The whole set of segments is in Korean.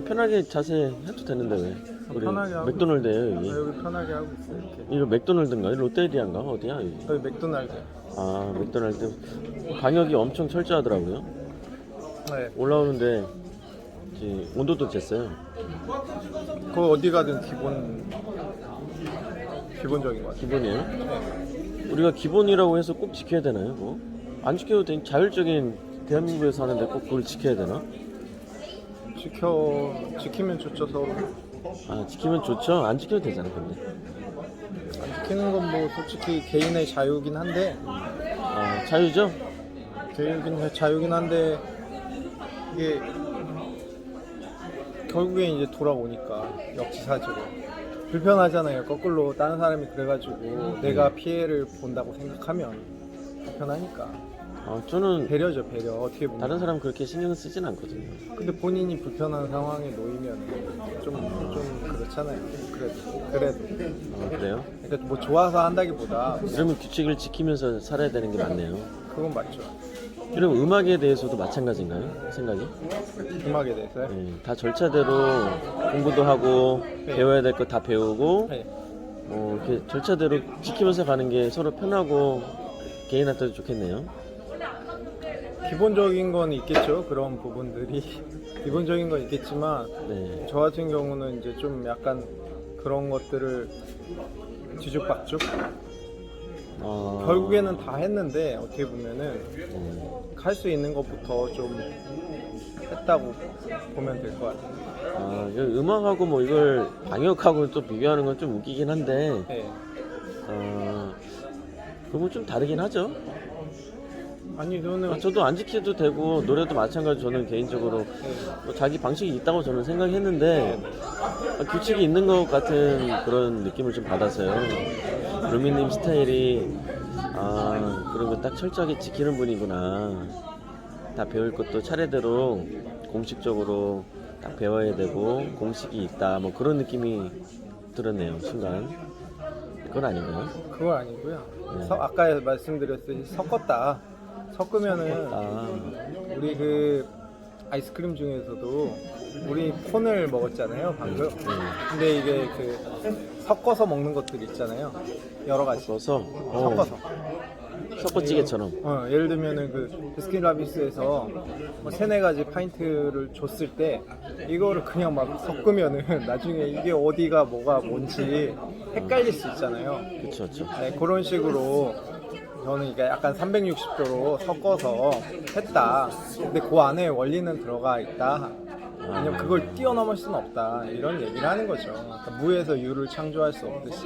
편하게 자세 해도 되는데 왜? 우리 편하게 하고 맥도날드예요 여기. 여기 편하게 하고 있어 이렇게. 이거 맥도날드인가? 롯데리아인가? 어디야 여기? 여기 맥도날드. 아 맥도날드 방역이 엄청 철저하더라고요. 네. 올라오는데 이제 온도도 쟀어요. 그거 어디 가든 기본적인 것 같아요. 기본이에요? 네. 우리가 기본이라고 해서 꼭 지켜야 되나요? 뭐? 안 지켜도 돼. 자율적인 대한민국에서 사는데 꼭 그걸 지켜야 되나? 지키면 좋죠 서로. 아 지키면 좋죠. 안 지켜도 되잖아 근데. 안 지키는 건 뭐 솔직히 개인의 자유긴 한데 아 자유죠? 자유긴 한데 이게 결국에 이제 돌아오니까 역지사지로 불편하잖아요. 거꾸로 다른 사람이 그래가지고 내가 피해를 본다고 생각하면 불편하니까. 아 저는 배려죠, 배려. 어떻게 보면. 다른 사람 그렇게 신경 쓰진 않거든요. 근데 본인이 불편한 상황에 놓이면 좀 그렇잖아요. 그래도. 아 그래요? 그러니까 뭐 좋아서 한다기보다 그러면 규칙을 지키면서 살아야 되는 게 맞네요. 그건 맞죠. 그럼 음악에 대해서도 마찬가지인가요? 생각이? 음악에 대해서요. 네, 다 절차대로 공부도 하고 네. 배워야 될 거 다 배우고 네. 이렇게 절차대로 지키면서 가는 게 서로 편하고 개인한테도 좋겠네요. 기본적인 건 있겠죠. 그런 부분들이 기본적인 건 있겠지만 네. 저 같은 경우는 이제 좀 약간 그런 것들을 뒤죽박죽 결국에는 다 했는데 어떻게 보면은 할 수 있는 것부터 좀 했다고 보면 될 것 같아요. 아, 이거 음악하고 뭐 이걸 방역하고 또 비교하는 건 좀 웃기긴 한데 네. 그건 좀 다르긴 하죠. 아니 저는 저도 안 지켜도 되고 노래도 마찬가지. 저는 개인적으로 뭐 자기 방식이 있다고 저는 생각했는데 규칙이 있는 것 같은 그런 느낌을 좀 받았어요. 루미님 스타일이 그런 거 딱 철저하게 지키는 분이구나. 다 배울 것도 차례대로 공식적으로 딱 배워야 되고 공식이 있다 뭐 그런 느낌이 들었네요 순간. 그건 아닌가요? 그건 아니고요. 네. 아까 말씀드렸듯이 섞으면은 우리 그 아이스크림 중에서도 우리 콘을 먹었잖아요 방금. 근데 이게 그 섞어서 먹는 것들 있잖아요. 여러 가지. 섞어서 섞어찌개처럼. 예를 들면은 그 베스킨라빈스에서 뭐 3-4가지 파인트를 줬을 때 이거를 그냥 막 섞으면은 나중에 이게 어디가 뭐가 뭔지 헷갈릴 수 있잖아요. 그쵸. 네, 그런 식으로 저는 이게 약간 360도로 섞어서 했다. 근데 그 안에 원리는 들어가 있다. 왜냐면 그걸 뛰어넘을 수는 없다. 이런 얘기를 하는 거죠. 그러니까 무에서 유를 창조할 수 없듯이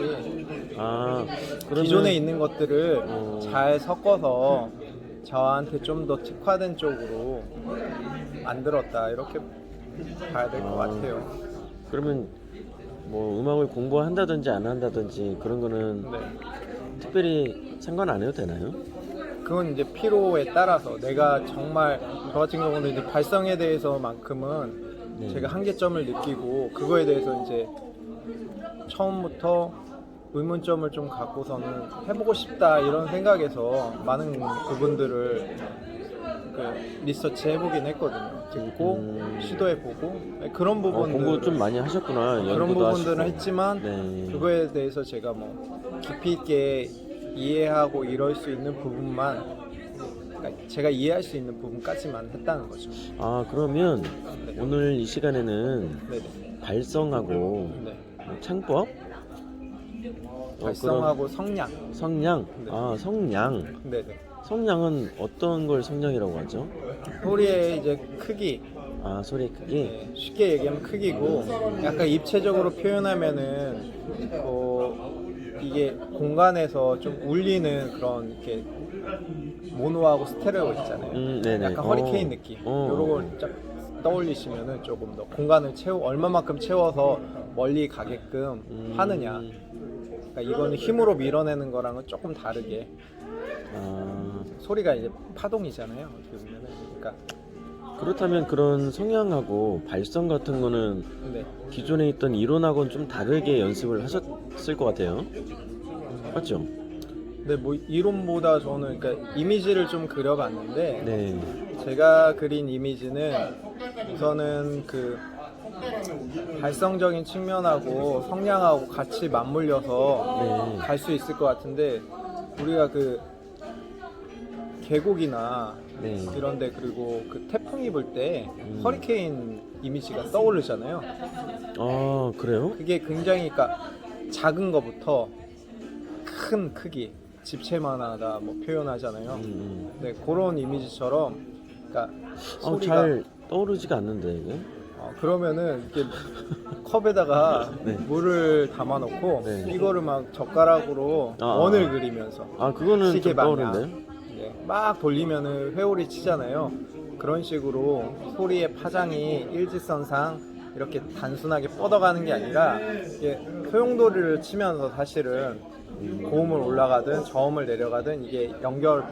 그러면 기존에 있는 것들을 잘 섞어서 저한테 좀 더 특화된 쪽으로 만들었다. 이렇게 봐야 될 것 같아요. 그러면 뭐 음악을 공부한다든지 안 한다든지 그런 거는 네. 특별히 상관 안 해도 되나요? 그건 이제 필요에 따라서 내가 정말 저 같은 경우는 이제 발성에 대해서만큼은 제가 한계점을 느끼고 그거에 대해서 이제 처음부터 의문점을 좀 갖고서는 해보고 싶다 이런 생각에서 많은 부분들을 리서치 해보긴 했거든요. 듣고 시도해보고 그런 부분들 공부 좀 많이 하셨구나. 그런 연구도 부분들은 하시고. 했지만 네. 그거에 대해서 제가 뭐 깊이 있게 이해하고 이럴 수 있는 부분만 그러니까 제가 이해할 수 있는 부분까지만 했다는 거죠. 그러면 오늘 이 시간에는 네네. 발성하고 네. 창법, 발성하고 성량. 성량, 네. 성량. 네네. 성량은 어떤 걸 성량이라고 하죠? 소리의 이제 크기. 소리의 크기. 네, 쉽게 얘기하면 크기고 약간 입체적으로 표현하면은 이게 공간에서 좀 울리는 그런 이렇게 모노하고 스테레오 있잖아요. 네네. 약간 허리케인 느낌. 이런 걸 쫙 떠올리시면은 조금 더 공간을 얼마만큼 채워서 멀리 가게끔 하느냐. 그러니까 이거는 힘으로 밀어내는 거랑은 조금 다르게. 소리가 이제 파동이잖아요. 어떻게 보면은. 그러니까 그렇다면 그런 성량하고 발성 같은 거는 네. 기존에 있던 이론하고는 좀 다르게 연습을 하셨을 것 같아요. 맞죠? 네, 뭐 이론보다 저는 그러니까 이미지를 좀 그려봤는데 네. 제가 그린 이미지는 우선은 그 발성적인 측면하고 성량하고 같이 맞물려서 네. 갈 수 있을 것 같은데 우리가 그 계곡이나 네. 이런데 그리고 그 태풍이 불 때 허리케인 이미지가 떠오르잖아요. 아, 그래요? 그게 굉장히 그러니까 작은 거부터 큰 크기, 집채만하다 뭐 표현하잖아요. 네, 그런 이미지처럼 그러니까 소리가 잘 떠오르지가 않는데 이게. 그러면은 이렇게 컵에다가 네. 물을 담아놓고 네. 이거를 막 젓가락으로 원을 그리면서 그거는 시계 좀 방향 떠오르는데요? 막 돌리면은 회오리 치잖아요. 그런 식으로 소리의 파장이 일직선상 이렇게 단순하게 뻗어가는 게 아니라 이게 소용돌이를 치면서 사실은 고음을 올라가든 저음을 내려가든 이게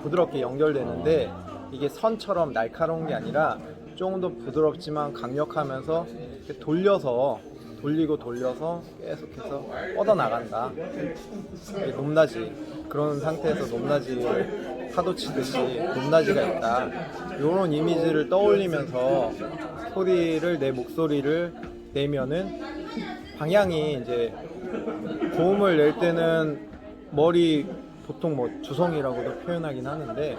부드럽게 연결되는데 이게 선처럼 날카로운 게 아니라 조금 더 부드럽지만 강력하면서 이렇게 돌려서 계속해서 뻗어나간다. 이게 높낮이 그런 상태에서 높낮이를 파도 치듯이 높낮이가 있다. 이런 이미지를 떠올리면서 내 목소리를 내면은 방향이 이제 고음을 낼 때는 머리 보통 뭐 주성이라고도 표현하긴 하는데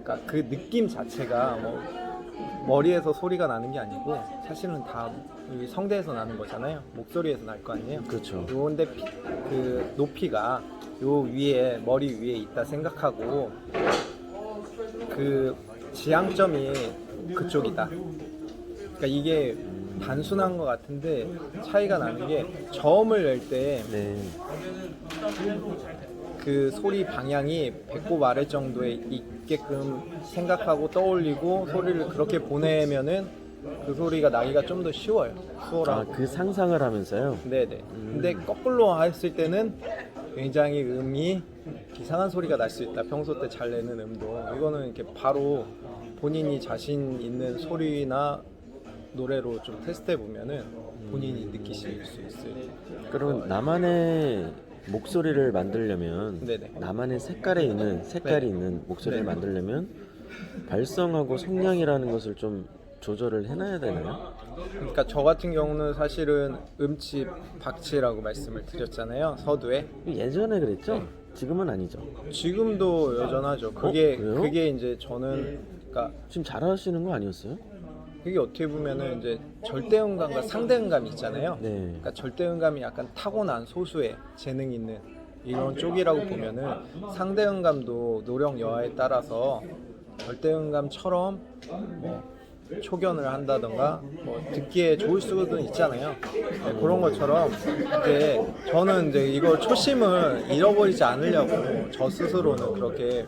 그러니까 그 느낌 자체가 뭐 머리에서 소리가 나는 게 아니고 사실은 다 여기 성대에서 나는 거잖아요. 목소리에서 날 거 아니에요. 그렇죠. 요런데 그 높이가 요 위에 머리 위에 있다 생각하고 그 지향점이 그쪽이다. 그러니까 이게 단순한 것 같은데 차이가 나는 게 저음을 낼 때 그 소리 방향이 배꼽 아래 정도에 있게끔 생각하고 떠올리고 소리를 그렇게 보내면은 그 소리가 나기가 좀 더 쉬워요. 수월하고. 그 상상을 하면서요? 네네. 근데 거꾸로 했을 때는 굉장히 음이 이상한 소리가 날 수 있다. 평소 때 잘 내는 음도. 이거는 이렇게 바로 본인이 자신 있는 소리나 노래로 좀 테스트해 보면은 본인이 느끼실 수 있어요. 그러면 나만의 목소리를 만들려면 네네. 나만의 색깔이 있는 목소리를 네네. 만들려면 발성하고 성량이라는 것을 좀 조절을 해놔야 되나요? 그러니까 저 같은 경우는 사실은 음치, 박치라고 말씀을 드렸잖아요. 서두에. 예전에 그랬죠? 지금은 아니죠. 지금도 여전하죠. 그게 그래요? 이제 저는 그러니까 지금 잘하시는 거 아니었어요? 그게 어떻게 보면은 이제 절대음감과 상대음감이 있잖아요. 네. 그러니까 절대음감이 약간 타고난 소수의 재능 있는 이런 쪽이라고 보면은 상대음감도 노령 여하에 따라서 절대음감처럼 뭐 초견을 한다던가 뭐 듣기에 좋을 수도 있잖아요. 네, 그런 것처럼 이제 저는 이제 이걸 초심을 잃어버리지 않으려고 저 스스로는 그렇게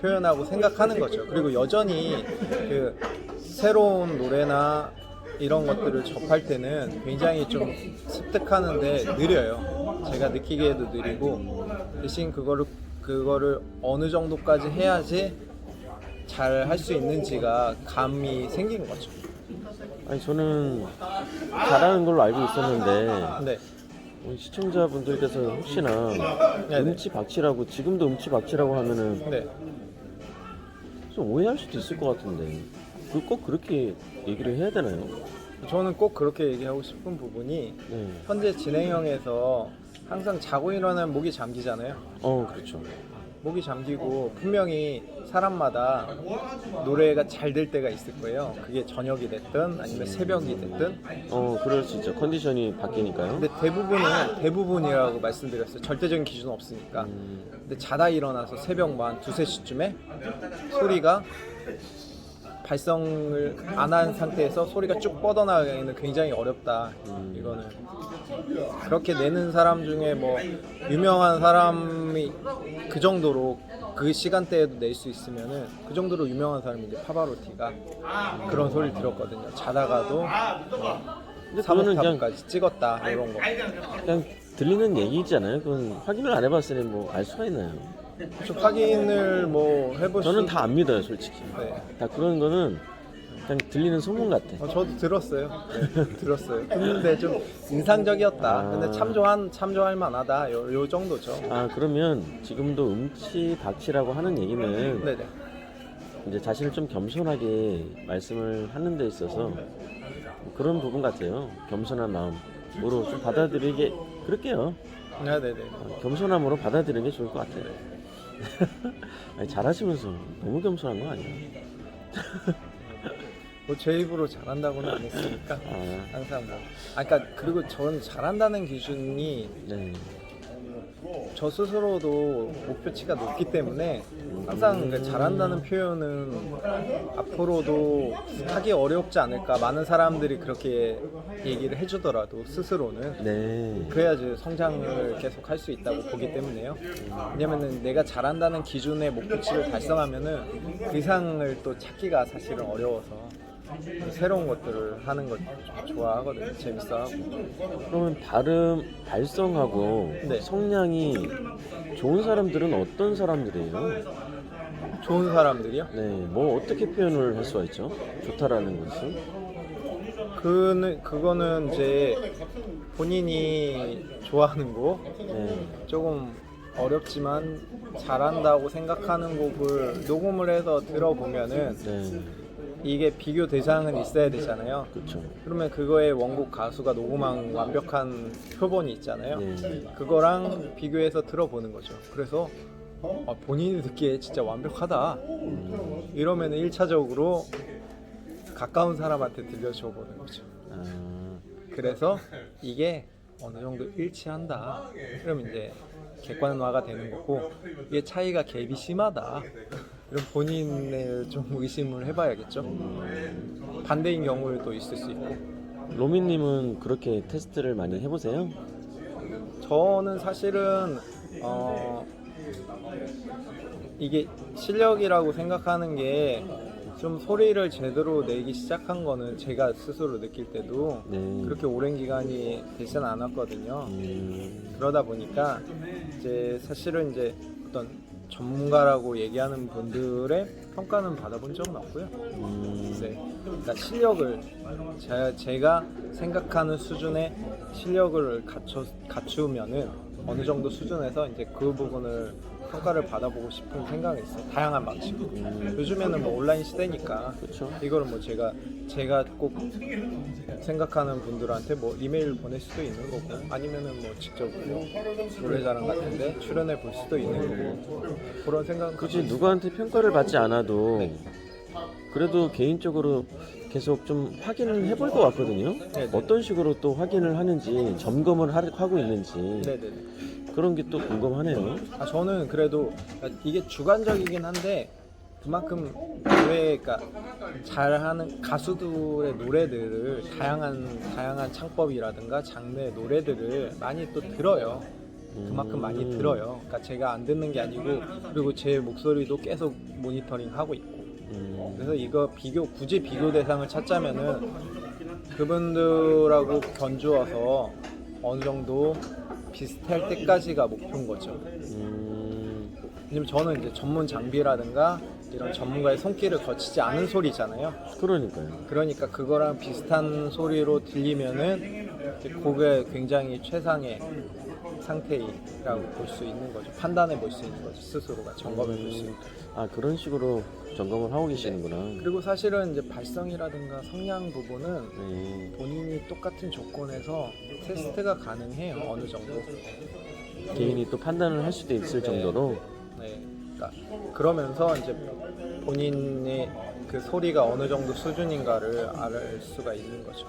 표현하고 생각하는 거죠. 그리고 여전히 그 새로운 노래나 이런 것들을 접할 때는 굉장히 좀 습득하는데 느려요. 제가 느끼기에도 느리고 대신 그거를 어느 정도까지 해야지 잘 할 수 있는지가 감이 생긴 거죠. 아니 저는 잘하는 걸로 알고 있었는데 네. 시청자분들께서 혹시나 네네. 음치박치라고 지금도 음치박치라고 하면은 네. 좀 오해할 수도 있을 것 같은데 꼭 그렇게 얘기를 해야 되나요? 저는 꼭 그렇게 얘기하고 싶은 부분이 네. 현재 진행형에서 항상 자고 일어나면 목이 잠기잖아요. 그렇죠. 목이 잠기고 분명히 사람마다 노래가 잘 될 때가 있을 거예요. 그게 저녁이 됐든 아니면 새벽이 됐든. 그럴 수 있죠. 컨디션이 바뀌니까요. 근데 대부분이라고 말씀드렸어요. 절대적인 기준은 없으니까. 근데 자다 일어나서 새벽 뭐 한 2-3시쯤에 소리가 발성을 안 한 상태에서 소리가 쭉 뻗어나가기는 굉장히 어렵다. 이거는 그렇게 내는 사람 중에 뭐 유명한 사람이 그 정도로 그 시간대에도 낼 수 있으면은 그 정도로 유명한 사람이 이제 파바로티가 그런 소리를 들었거든요. 자다가도 근데 그거는 그냥 3옥타브까지 찍었다 이런 거. 그냥 들리는 얘기잖아요. 그건 확인을 안 해봤으니 뭐 알 수가 있나요? 좀 확인을 뭐 해볼 수. 저는 다 안 믿어요, 솔직히. 네. 다 그런 거는 그냥 들리는 소문 같아. 저도 들었어요. 네, 들었어요. 근데 좀 인상적이었다. 근데 참조할 만하다. 요 정도죠. 그러면 지금도 음치박치라고 하는 얘기는 네네. 이제 자신을 좀 겸손하게 말씀을 하는 데 있어서 그런 부분 같아요. 겸손한 마음으로 좀 받아들이게 그럴게요. 네네네. 겸손함으로 받아들이는 게 좋을 것 같아요. 아니, 잘하시면서 너무 겸손한 거 아니에요? 뭐 제 입으로 잘한다고는 안 했으니까 아, 항상 뭐. 그러니까 그리고 전 잘한다는 기준이 네. 저 스스로도 목표치가 높기 때문에 항상 그 잘한다는 표현은 앞으로도 하기 어렵지 않을까. 많은 사람들이 그렇게 얘기를 해주더라도 스스로는 네. 그래야지 성장을 계속 할 수 있다고 보기 때문에요. 왜냐면은 내가 잘한다는 기준의 목표치를 달성하면은 그 이상을 또 찾기가 사실은 어려워서 새로운 것들을 하는 걸 좋아하거든요. 재밌어하고. 그러면 발음, 발성하고 네. 성량이 좋은 사람들은 어떤 사람들이에요? 좋은 사람들이요? 네, 뭐 어떻게 표현을 할 수가 있죠? 좋다라는 것은? 그거는 이제 본인이 좋아하는 곡, 네, 조금 어렵지만 잘한다고 생각하는 곡을 녹음을 해서 들어보면은 네, 이게 비교 대상은 있어야 되잖아요. 그렇죠. 그러면 그거에 원곡 가수가 녹음한 완벽한 표본이 있잖아요. 네. 그거랑 비교해서 들어보는 거죠. 그래서 본인이 듣기에 진짜 완벽하다. 이러면 1차적으로 가까운 사람한테 들려줘 보는 거죠. 아, 그래서 이게 어느 정도 일치한다. 그럼 이제 객관화가 되는 거고, 이게 차이가 갭이 심하다. 그럼 본인을 좀 의심을 해봐야겠죠. 반대인 경우도 있을 수 있고. 로미님은 그렇게 테스트를 많이 해보세요? 저는 사실은 이게 실력이라고 생각하는 게 좀 소리를 제대로 내기 시작한 거는 제가 스스로 느낄 때도 네. 그렇게 오랜 기간이 되진 않았거든요. 그러다 보니까 이제 사실은 이제 어떤 전문가라고 얘기하는 분들의 평가는 받아본 적은 없고요. 네. 그러니까 실력을 제가 생각하는 수준의 실력을 갖추면은 어느 정도 수준에서 이제 그 부분을 평가를 받아보고 싶은 생각이 있어요. 다양한 방식으로. 요즘에는 뭐 온라인 시대니까 그렇죠. 이거를 뭐 제가 꼭 생각하는 분들한테 뭐 이메일 보낼 수도 있는 거고, 아니면은 뭐 직접 뭐 노래자랑 같은데 출연해 볼 수도 있는 거고, 그런 생각. 굳이 누구한테 평가를 받지 않아도 그래도 개인적으로 계속 좀 확인을 해볼 것 같거든요. 네네. 어떤 식으로 또 확인을 하는지, 점검을 하고 있는지 네네네. 그런 게 또 궁금하네요. 저는 그래도 이게 주관적이긴 한데 그만큼 그러니까 잘하는 가수들의 노래들을 다양한 창법이라든가 장르의 노래들을 많이 또 들어요. 그만큼 많이 들어요. 그러니까 제가 안 듣는 게 아니고, 그리고 제 목소리도 계속 모니터링 하고 있고. 그래서 이거 굳이 비교 대상을 찾자면은 그분들하고 견주어서 어느 정도 비슷할 때까지가 목표인 거죠. 왜냐면 저는 이제 전문 장비라든가 이런 전문가의 손길을 거치지 않은 소리잖아요. 그러니까요. 그러니까 그거랑 비슷한 소리로 들리면은 이제 그게 굉장히 최상의 상태라고 볼 수 있는 거죠. 판단해 볼 수 있는 거죠. 스스로가 점검해 볼 수 있는. 아, 그런 식으로 점검을 하고 계시는구나. 그리고 사실은 이제 발성이라든가 성량 부분은 네. 본인이 똑같은 조건에서 테스트가 가능해요. 어느 정도. 개인이 또 판단을 할 수도 있을 정도로. 네. 그러니까 그러면서 이제 본인의 그 소리가 어느 정도 수준인가를 알 수가 있는 거죠.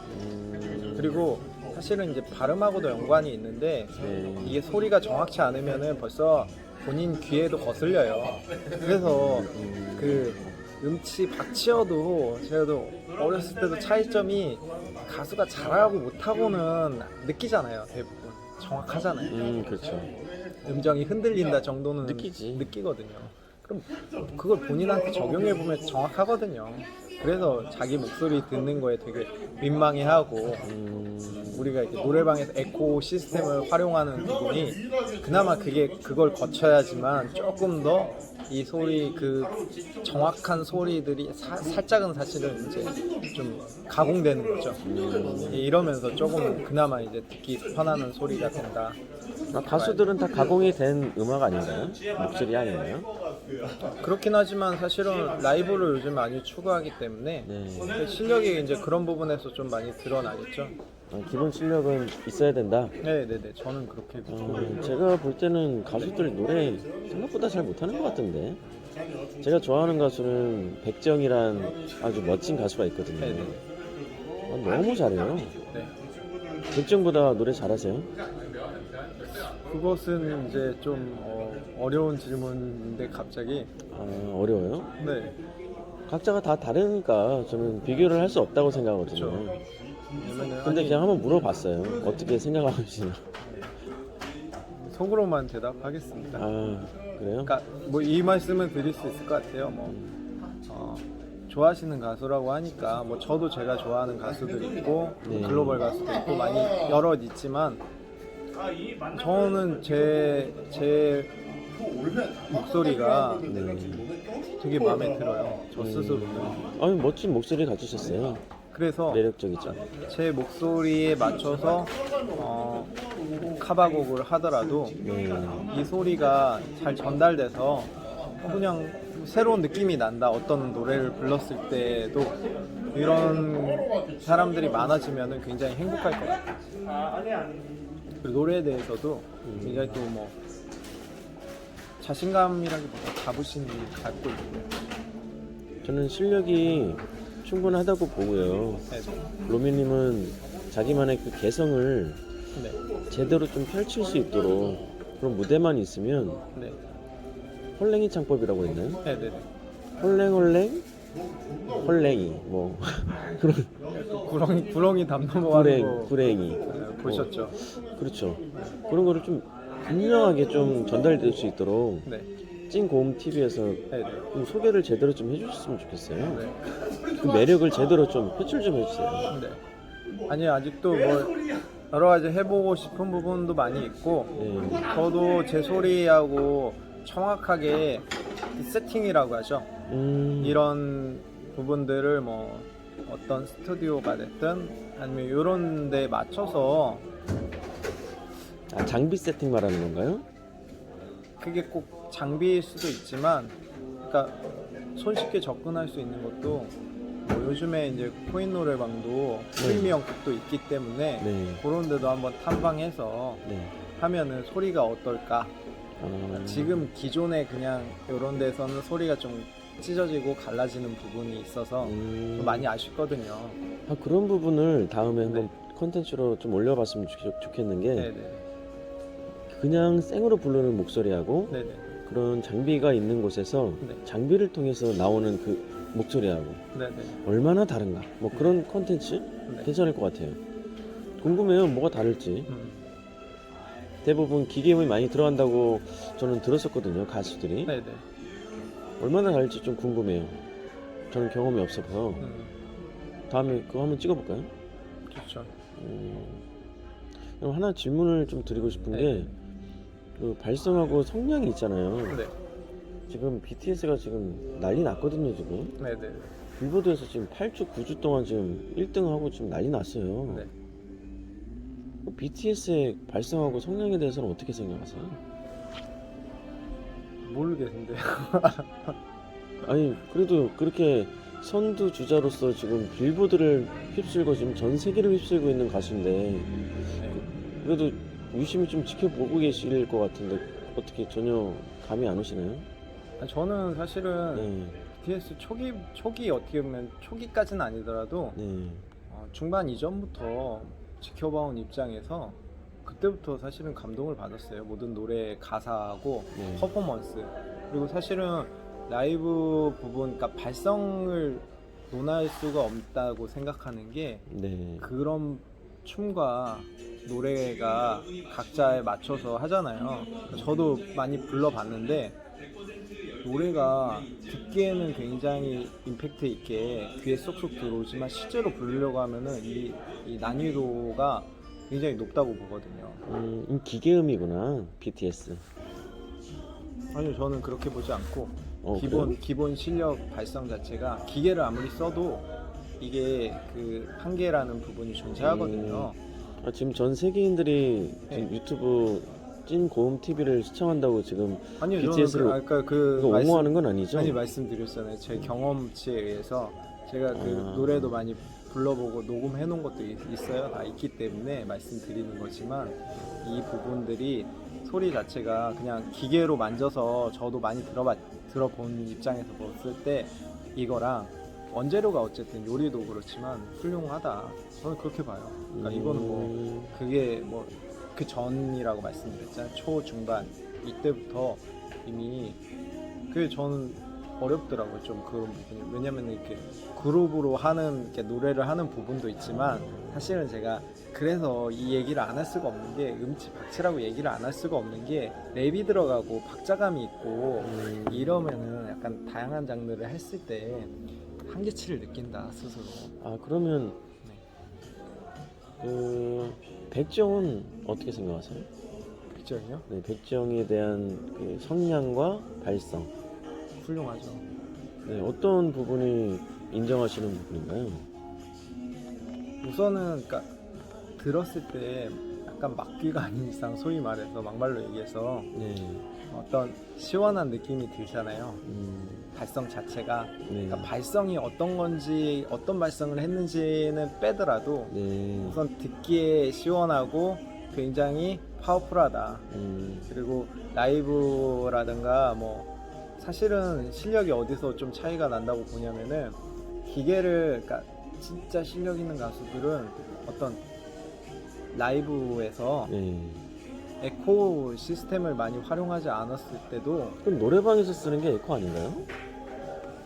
그리고 사실은 이제 발음하고도 연관이 있는데, 네. 이게 소리가 정확치 않으면은 벌써 본인 귀에도 거슬려요. 그래서 그 음치 박치어도 저도 어렸을 때도 차이점이 가수가 잘하고 못하고는 느끼잖아요. 대부분 정확하잖아요. 그렇죠. 음정이 흔들린다 정도는 느끼거든요. 그럼 그걸 본인한테 적용해 보면 정확하거든요. 그래서 자기 목소리 듣는 거에 되게 민망해하고, 우리가 이렇게 노래방에서 에코 시스템을 활용하는 부분이 그나마 그걸 거쳐야지만 조금 더 이 소리 그 정확한 소리들이 살짝은 사실은 이제 좀 가공되는 거죠. 이러면서 조금 그나마 이제 듣기 편안한 소리가 된다. 가수들은 다 가공이 된 음악 아닌가요? 목소리 아니에요? 그렇긴 하지만 사실은 라이브를 요즘 많이 추구하기 때문에 네. 실력이 이제 그런 부분에서 좀 많이 드러나겠죠. 기본 실력은 있어야 된다. 네네네, 저는 그렇게 제가 볼 때는 가수들 노래 생각보다 잘 못하는 것 같던데. 제가 좋아하는 가수는 백정이란 아주 멋진 가수가 있거든요. 네네. 너무 잘해요. 네. 백정보다 노래 잘하세요? 그것은 이제 좀 어려운 질문인데 갑자기. 어려워요? 네. 각자가 다 다르니까 저는 비교를 할 수 없다고 생각하거든요. 그렇죠. 왜냐면은 근데 그냥 한번 물어봤어요. 어떻게 생각하시나? 속으로만 대답하겠습니다. 그래요? 그러니까 뭐 이 말씀을 드릴 수 있을 것 같아요. 뭐 좋아하시는 가수라고 하니까 뭐 저도 제가 좋아하는 가수들 있고 네. 글로벌 가수도 있고 많이 여럿 있지만 저는 제 목소리가 되게 마음에 들어요. 저 스스로는. 멋진 목소리 가지셨어요. 그래서 매력적이죠. 제 목소리에 맞춰서 카바곡을 하더라도 이 소리가 잘 전달돼서 그냥 새로운 느낌이 난다. 어떤 노래를 불렀을 때도 이런 사람들이 많아지면 굉장히 행복할 것 같아요. 그리고 노래에 대해서도 굉장히 또 뭐 자신감이라기보다 자부심이 갖고 있고요. 저는 실력이 충분하다고 보고요. 네. 로미님은 자기만의 그 개성을 네. 제대로 좀 펼칠 수 있도록 그런 무대만 있으면 네. 헐랭이 창법이라고 했나요? 네네네. 헐랭 헐랭이 뭐 그런 구렁이 담 넘어가는 거 구랭이 보셨죠? 그렇죠. 그런 거를 좀 분명하게 좀 전달될 수 있도록 네. 찐고음 TV에서 네네. 좀 소개를 제대로 좀 해주셨으면 좋겠어요. 네. 그 매력을 제대로 좀 표출 좀 해주세요. 네. 아니 아직도 뭐 여러 가지 해보고 싶은 부분도 많이 있고 네. 저도 제 소리하고 정확하게 세팅이라고 하죠. 이런 부분들을 뭐 어떤 스튜디오가 됐든 아니면 이런 데 맞춰서 장비 세팅 말하는 건가요? 그게 꼭 장비일 수도 있지만 그러니까 손쉽게 접근할 수 있는 것도 뭐 요즘에 이제 코인 노래방도 프리미엄급도 있기 때문에 네. 그런 데도 한번 탐방해서 네. 하면은 소리가 어떨까. 지금 기존에 그냥 이런 데서는 소리가 좀 찢어지고 갈라지는 부분이 있어서 좀 많이 아쉽거든요. 그런 부분을 다음에 한번 콘텐츠로 좀 올려봤으면 좋겠는 게 네네. 그냥 생으로 부르는 목소리하고 네네. 그런 장비가 있는 곳에서 네. 장비를 통해서 나오는 그 목소리하고 네네. 얼마나 다른가 뭐 그런 콘텐츠 네. 괜찮을 것 같아요. 궁금해요. 뭐가 다를지. 대부분 기계음이 많이 들어간다고 저는 들었었거든요. 가수들이. 네네. 얼마나 다를지 좀 궁금해요. 저는 경험이 없어서. 다음에 그거 한번 찍어볼까요? 좋죠. 그럼 하나 질문을 좀 드리고 싶은 네. 게 그 발성하고 성량이 있잖아요. 네. 지금 BTS가 지금 난리 났거든요. 지금 네네. 빌보드에서 지금 8주 9주 동안 지금 1등하고 지금 난리 났어요. 네. BTS의 발성하고 성량에 대해서는 어떻게 생각하세요? 모르겠는데. 아니 그래도 그렇게 선두주자로서 지금 빌보드를 휩쓸고 지금 전 세계를 휩쓸고 있는 가수인데 네. 그래도 유심히 좀 지켜보고 계실 것 같은데 어떻게 전혀 감이 안 오시나요? 저는 사실은 네. BTS 초기 어떻게 보면 초기까지는 아니더라도 네. 중반 이전부터 지켜봐온 입장에서 그때부터 사실은 감동을 받았어요. 모든 노래 가사하고 네. 퍼포먼스. 그리고 사실은 라이브 부분, 그러니까 발성을 논할 수가 없다고 생각하는 게 네. 그런 춤과 노래가 각자에 맞춰서 하잖아요. 저도 많이 불러봤는데 노래가 듣기에는 굉장히 임팩트 있게 귀에 쏙쏙 들어오지만 실제로 부르려고 하면은 이 난이도가 굉장히 높다고 보거든요. 기계음이구나 BTS. 아니요, 저는 그렇게 보지 않고 그래요? 기본 실력 발성 자체가 기계를 아무리 써도 이게 그 한계라는 부분이 존재하거든요. 지금 전 세계인들이 지금 네. 유튜브 찐 고음 TV를 시청한다고 지금 아니요, BTS를 저는 아까 그 이거 옹호하는 건 아니죠? 아니 말씀드렸잖아요. 제 경험치에 의해서 제가 그 노래도 많이 불러보고 녹음해 놓은 것도 있어요. 다 있기 때문에 말씀드리는 거지만 이 부분들이 소리 자체가 그냥 기계로 만져서 저도 많이 들어본 입장에서 봤을 때 이거랑 원재료가 어쨌든 요리도 그렇지만 훌륭하다. 저는 그렇게 봐요. 그러니까 이거는 뭐 그게 뭐 그 전이라고 말씀드렸잖아요. 초 중반 이때부터 이미 그 저는 어렵더라고요. 좀 그런 부분이. 왜냐면 이렇게 그룹으로 하는 이렇게 노래를 하는 부분도 있지만 사실은 제가 그래서 이 얘기를 안 할 수가 없는 게 음치 박치라고 얘기를 안 할 수가 없는 게 랩이 들어가고 박자감이 있고 이러면은 약간 다양한 장르를 했을 때 한계치를 느낀다 스스로. 그러면 네. 그 백지영은 어떻게 생각하세요? 그죠요? 네, 백지영에 대한 그 성량과 발성, 훌륭하죠. 네, 어떤 부분이 인정하시는 부분인가요? 우선은 그러니까 들었을 때 약간 막귀가 아닌 이상 소위 말해서 막말로 얘기해서 네, 어떤 시원한 느낌이 들잖아요. 발성 자체가. 네, 그러니까 발성이 어떤 건지 어떤 발성을 했는지는 빼더라도 네, 우선 듣기에 시원하고 굉장히 파워풀하다. 그리고 라이브라든가 뭐 사실은 실력이 어디서 좀 차이가 난다고 보냐면은 기계를 그러니까 진짜 실력 있는 가수들은 어떤 라이브에서 네. 에코 시스템을 많이 활용하지 않았을 때도 그럼 노래방에서 쓰는 게 에코 아닌가요?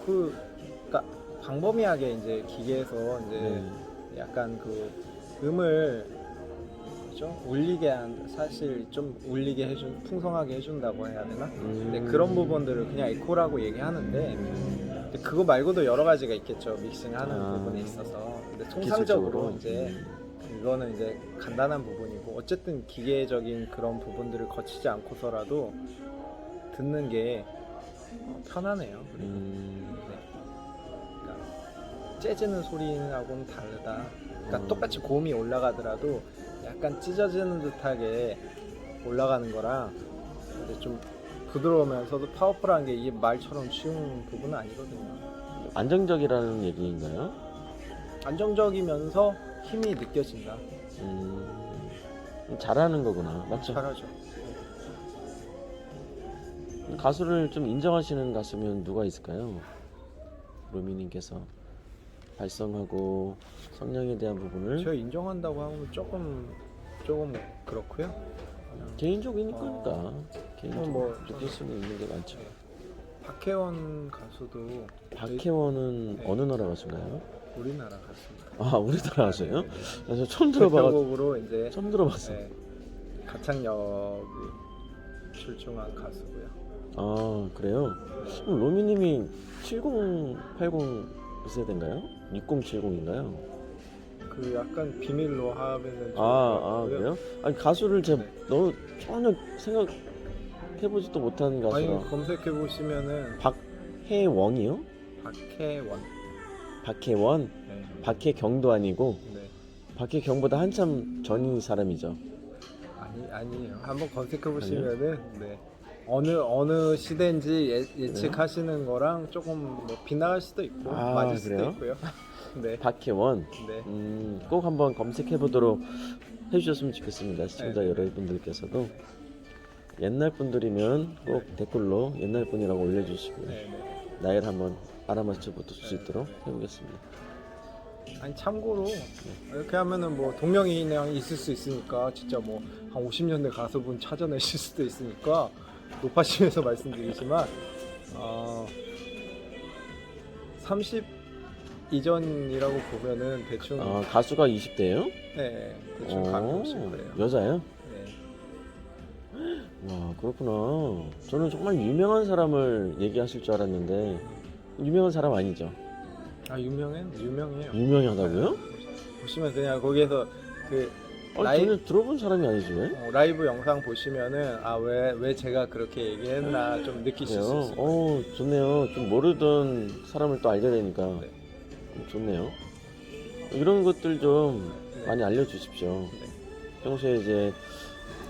그러니까 광범위하게 이제 기계에서 이제 네. 약간 그 음을 그죠? 울리게 사실 좀 울리게 해준 풍성하게 해준다고 해야 되나? 근데 그런 부분들을 그냥 에코라고 얘기하는데 근데 그거 말고도 여러 가지가 있겠죠. 믹싱하는 부분에 있어서. 근데 통상적으로 기술적으로? 이제 그거는 이제 간단한 부분이고 어쨌든 기계적인 그런 부분들을 거치지 않고서라도 듣는 게 편하네요. 그리고 네. 그러니까 재즈는 소리하고는 다르다. 그러니까 똑같이 고음이 올라가더라도 약간 찢어지는 듯하게 올라가는 거랑 근데 좀 부드러우면서도 파워풀한 게 이 말처럼 쉬운 부분은 아니거든요. 안정적이라는 얘기인가요? 안정적이면서 힘이 느껴진다. 잘하는 거구나, 맞죠? 잘하죠. 가수를 좀 인정하시는 가수면 누가 있을까요? 로미님께서 발성하고 성량에 대한 부분을 제가 인정한다고 하면 조금 그렇고요. 개인적이니까 개인적으로 뭐 느낄 수는 있는 게 많죠. 박혜원 가수도 박혜원은 네. 어느 나라 가수인가요? 우리나라 가수입니다. 우리나라 가수예요? 저 처음 들어봐가지고 대표곡으로 이제 처음 들어봤어. 네, 가창력이 출중한 가수고요. 그래요? 그럼 로미님이 70, 80 세대인가요? 6070인가요? 그 약간 비밀로 하면은 그래요? 아니 가수를 제가 너무 전혀 생각해보지도 못한 가수라. 아니 검색해 보시면은 박혜원이요? 박혜원. 박혜원? 네. 박혜경도 아니고 네. 박혜경보다 한참 전인 사람이죠. 아니에요. 한번 검색해 보시면은 네. 어느 시대인지 예측하시는 거랑 조금 뭐 빗나갈 수도 있고 맞을 수도 그래요? 있고요. 네. 박혜원. 네. 꼭 한번 검색해 보도록 해주셨으면 좋겠습니다. 시청자 네. 여러분들께서도 옛날 분들이면 꼭 네. 댓글로 옛날 분이라고 올려주시고요. 네. 네. 나이를 한번 알아맞혀 볼 수 있도록 해보겠습니다. 아니 참고로 이렇게 하면은 뭐 동명이인이랑 있을 수 있으니까 진짜 뭐 한 50년대 가수분 찾아내실 수도 있으니까 높아심에서 말씀드리지만 30 이전이라고 보면은 대충 가수가 20대예요? 네 대충 감이 오실 거예요. 여자예요? 네. 와, 그렇구나. 저는 정말 유명한 사람을 얘기하실 줄 알았는데 유명한 사람 아니죠? 유명해요. 유명하다고요? 보시면 그냥 거기에서 그 전혀 들어본 사람이 아니지 왜? 라이브 영상 보시면은 왜 제가 그렇게 얘기했나 좀 느끼실 수 그래요? 있어요. 좋네요. 좀 모르던 사람을 또 알게 되니까 네. 좋네요. 이런 것들 좀 네. 많이 알려주십시오. 네. 평소에 이제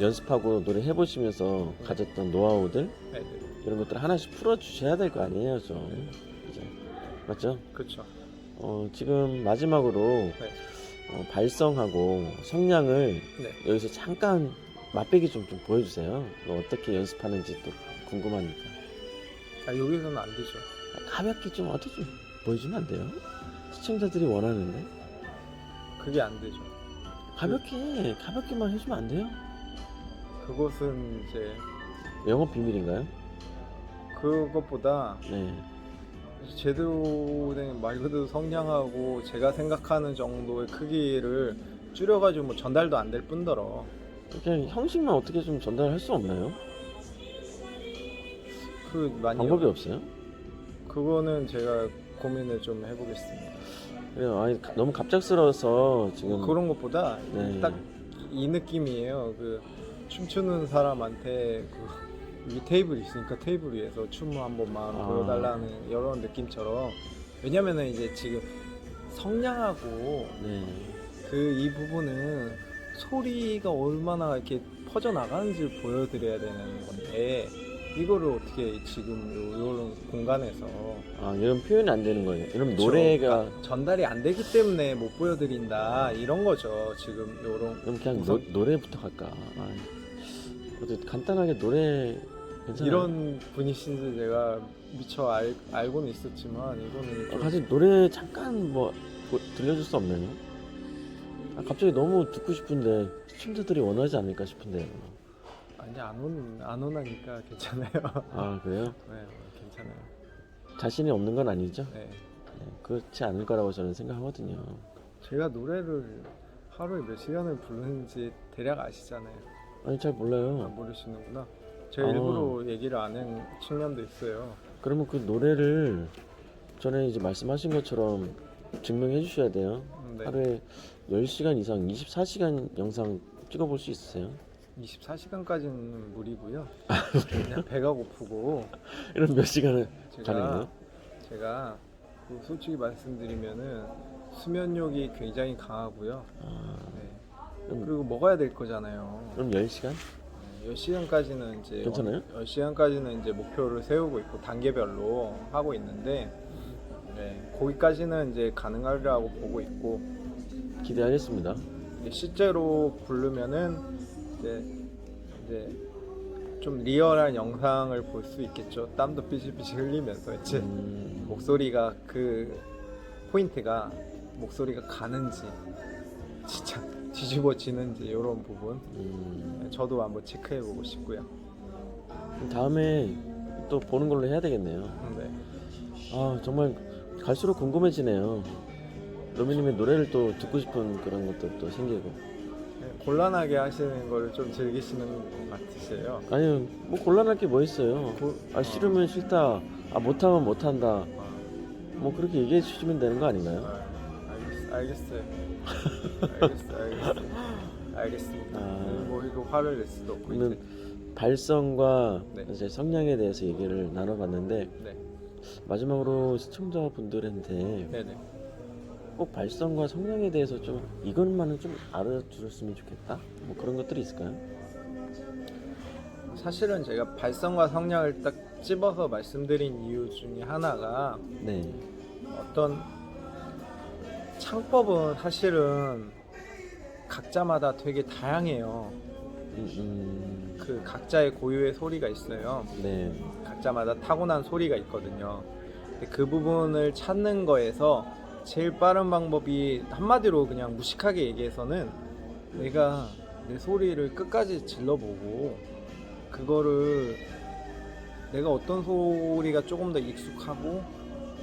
연습하고 노래 해보시면서 가졌던 노하우들 네, 네. 이런 것들 하나씩 풀어주셔야 될 거 아니에요, 좀. 이제 맞죠? 그렇죠. 지금 마지막으로 네. 발성하고 성량을 네. 여기서 잠깐 맛배기 좀 보여주세요. 어떻게 연습하는지 또 궁금하니까. 여기서는 안 되죠. 가볍게 좀 어떻게 좀 보여주면 안 돼요? 시청자들이 원하는데 그게 안 되죠. 가볍게만 해주면 안 돼요? 그것은 이제 영업 비밀인가요? 그것보다 네. 제대로 된 말 그대로 성량하고 제가 생각하는 정도의 크기를 줄여가지고 뭐 전달도 안 될 뿐더러 그냥 형식만 어떻게 좀 전달할 수 없나요? 많이 방법이 없어요? 그거는 제가 고민을 좀 해보겠습니다. 그래요. 아니 너무 갑작스러워서 지금 그런 것보다 네. 딱 이 느낌이에요. 춤추는 사람한테 위 테이블이 있으니까 테이블 위에서 춤 한 번만 보여달라는 이런 느낌처럼. 왜냐면은 이제 지금 성량하고 네. 이 부분은 소리가 얼마나 이렇게 퍼져 나가는지를 보여드려야 되는 건데 이거를 어떻게 지금 이런 공간에서 이런 표현이 안 되는 거예요. 이러면 그쵸? 노래가 그러니까 전달이 안 되기 때문에 못 보여드린다 이런 거죠. 지금 요런 그럼 그냥 우선 노래부터 갈까? 어떻게 간단하게 노래 괜찮아요? 이런 분이신지 제가 미처 알고는 있었지만 이거는 좀 같이 노래 잠깐 들려줄 수 없나요? 갑자기 너무 듣고 싶은데 시청자들이 원하지 않을까 싶은데요. 아니 안 오나니까 괜찮아요. 그래요? 네, 괜찮아요. 자신이 없는 건 아니죠? 네. 네, 그렇지 않을 거라고 저는 생각하거든요. 제가 노래를 하루에 몇 시간을 부르는지 대략 아시잖아요. 아니 잘 몰라요. 모르시는구나. 제가 일부러 얘기를 안 한 측면도 있어요. 그러면 그 노래를 전에 이제 말씀하신 것처럼 증명해 주셔야 돼요. 네. 하루에 10시간 이상 24시간 영상 찍어볼 수 있으세요? 24시간까지는 무리고요. 그냥 배가 고프고 이런 몇 시간을 가능해요? 제가 솔직히 말씀드리면은 수면력이 굉장히 강하고요. 네. 그리고 먹어야 될 거잖아요. 그럼 10시간? 10시간까지는 이제 괜찮아요? 10시간까지는 이제 목표를 세우고 있고 단계별로 하고 있는데 거기까지는 이제 가능하리라고 보고 있고 기대하겠습니다. 실제로 부르면은 이제 좀 리얼한 영상을 볼 수 있겠죠. 땀도 삐질삐질 흘리면서 이제 목소리가 포인트가 목소리가 가는지 진짜 뒤집어지는지 이런 부분 저도 한번 체크해보고 싶고요. 다음에 또 보는 걸로 해야 되겠네요. 네. 정말 갈수록 궁금해지네요. 로미님의 노래를 또 듣고 싶은 그런 것도 생기고. 곤란하게 하시는 거를 좀 즐기시는 것 같으세요. 아니요, 곤란할 게 뭐 있어요. 싫으면 싫다, 못하면 못한다, 그렇게 얘기해 주시면 되는 거 아닌가요? 알겠어요. 알겠습니다. 이거 화를 낼 수도 없고. 저는 발성과 네. 이제 성량에 대해서 얘기를 나눠봤는데 네. 마지막으로 시청자분들한테 네네. 꼭 발성과 성량에 대해서 좀 이것만은 좀 알아주셨으면 좋겠다. 그런 것들이 있을까요? 사실은 제가 발성과 성량을 딱 집어서 말씀드린 이유 중에 하나가 네. 어떤 창법은 사실은 각자마다 되게 다양해요. 각자의 고유의 소리가 있어요. 네. 각자마다 타고난 소리가 있거든요. 근데 그 부분을 찾는 거에서 제일 빠른 방법이 한마디로 그냥 무식하게 얘기해서는 내가 내 소리를 끝까지 질러보고 그거를 내가 어떤 소리가 조금 더 익숙하고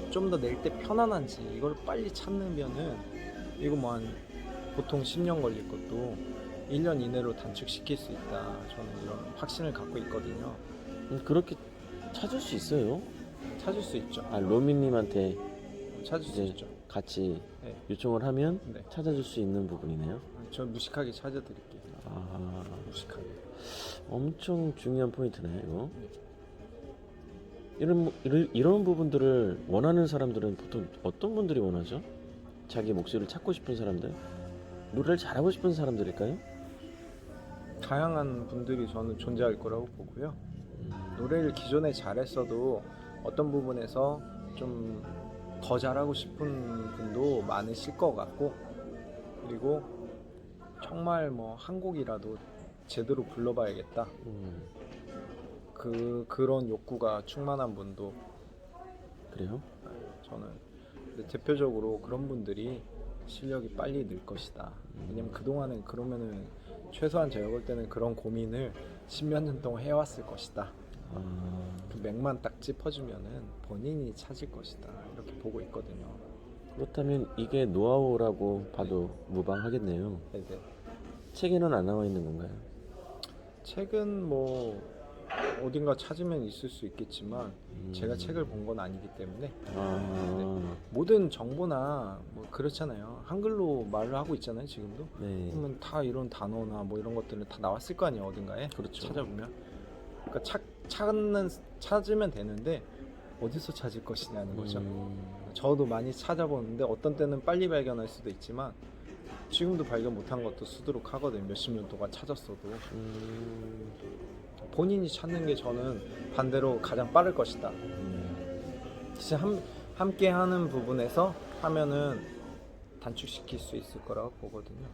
좀 더 낼 때 편안한지 이걸 빨리 찾으면은 이거 보통 10년 걸릴 것도 1년 이내로 단축시킬 수 있다. 저는 이런 확신을 갖고 있거든요. 그렇게 찾을 수 있어요? 찾을 수 있죠. 로미님한테 찾을 수 있죠. 같이 네. 요청을 하면 네. 찾아줄 수 있는 부분이네요. 저 무식하게 찾아드릴게요. 아, 무식하게. 엄청 중요한 포인트네 이거. 이런 부분들을 원하는 사람들은 보통 어떤 분들이 원하죠? 자기 목소리를 찾고 싶은 사람들, 노래를 잘하고 싶은 사람들일까요? 다양한 분들이 저는 존재할 거라고 보고요. 노래를 기존에 잘했어도 어떤 부분에서 좀 더 잘하고 싶은 분도 많으실 것 같고, 그리고 정말 뭐 한 곡이라도 제대로 불러봐야겠다, 그런 욕구가 충만한 분도 그래요? 저는 대표적으로 그런 분들이 실력이 빨리 늘 것이다. 왜냐면 그동안은 그러면은 최소한 제가 볼 때는 그런 고민을 십몇 년 동안 해왔을 것이다. 그 맥만 딱 짚어주면은 본인이 찾을 것이다, 이렇게 보고 있거든요. 그렇다면 이게 노하우라고 봐도 무방하겠네요. 네네. 책에는 안 나와 있는 건가요? 책은 뭐 어딘가 찾으면 있을 수 있겠지만 제가 책을 본 건 아니기 때문에 모든 정보나 뭐 그렇잖아요. 한글로 말을 하고 있잖아요 지금도. 네. 그러면 다 이런 단어나 뭐 이런 것들은 다 나왔을 거 아니에요 어딘가에. 그렇죠. 찾아보면. 그러니까 찾으면 되는데 어디서 찾을 것이냐는 거죠. 저도 많이 찾아보는데 어떤 때는 빨리 발견할 수도 있지만 지금도 발견 못한 것도 수두룩 하거든요. 몇십 년 동안 찾았어도. 본인이 찾는 게 저는 반대로 가장 빠를 것이다. 진짜 함께 하는 부분에서 하면은 단축시킬 수 있을 거라고 보거든요.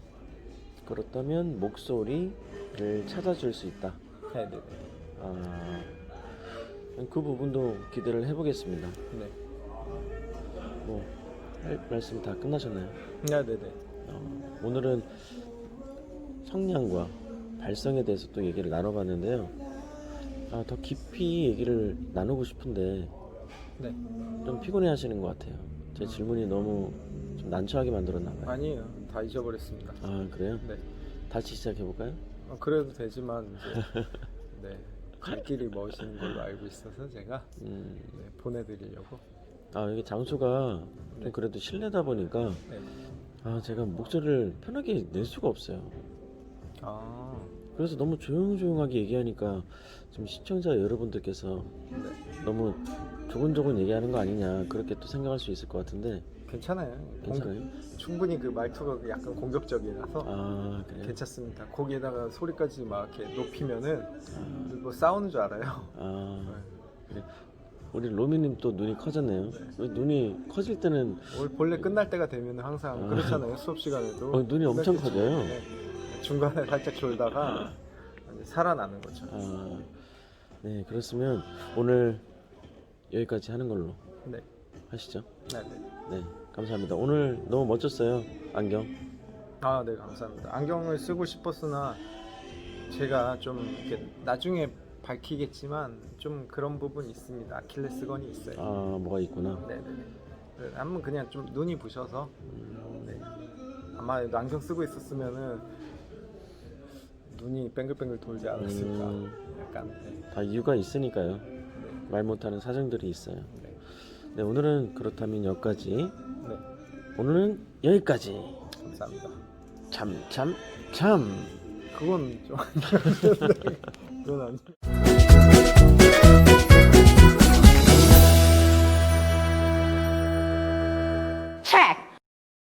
그렇다면 목소리를 찾아줄 수 있다. 네네네. 그 부분도 기대를 해보겠습니다. 네. 뭐 할 말씀 다 끝나셨나요? 네네네. 오늘은 성량과 발성에 대해서 또 얘기를 나눠봤는데요. 더 깊이 얘기를 나누고 싶은데 네. 좀 피곤해 하시는 것 같아요. 제 질문이 너무 좀 난처하게 만들었나 봐요. 아니에요. 다 잊어버렸습니다. 그래요? 네. 다시 시작해볼까요? 그래도 되지만 이제 네. 갈 길이 먼 걸로 알고 있어서 제가 네, 보내드리려고. 여기 장소가 네. 좀 그래도 실내다 보니까 네. 제가 목소리를 편하게 낼 수가 없어요. 아. 그래서 너무 조용조용하게 얘기하니까 좀 시청자 여러분들께서 네. 너무 조곤조곤 얘기하는 거 아니냐 그렇게 또 생각할 수 있을 것 같은데 괜찮아요. 괜찮아요? 충분히 그 말투가 약간 공격적이라서 그래요? 괜찮습니다. 거기에다가 소리까지 막 이렇게 높이면은 뭐 싸우는 줄 알아요. 그래. 우리 로미님 또 눈이 커졌네요. 왜 눈이 커질 때는 본래 끝날 때가 되면 항상 그렇잖아요. 수업 시간에도 눈이 엄청 끝날 커져요. 때쯤에, 네. 중간에 살짝 졸다가 살아나는 거죠. 네, 그렇으면 오늘 여기까지 하는 걸로 네. 하시죠. 네네. 네, 감사합니다. 오늘 너무 멋졌어요. 안경. 네, 감사합니다. 안경을 쓰고 싶었으나 제가 좀 이렇게 나중에 밝히겠지만 좀 그런 부분이 있습니다. 아킬레스건이 있어요. 뭐가 있구나. 네네네. 한번 그냥 좀 눈이 부셔서 네. 아마 안경 쓰고 있었으면은 눈이 뱅글뱅글 돌지 않았을까. 약간. 네. 다 이유가 있으니까요. 네. 말 못하는 사정들이 있어요. 네. 네, 오늘은 그렇다면 여기까지. 네. 오늘은 여기까지. 감사합니다. 참. 그건 좀 그건 아니.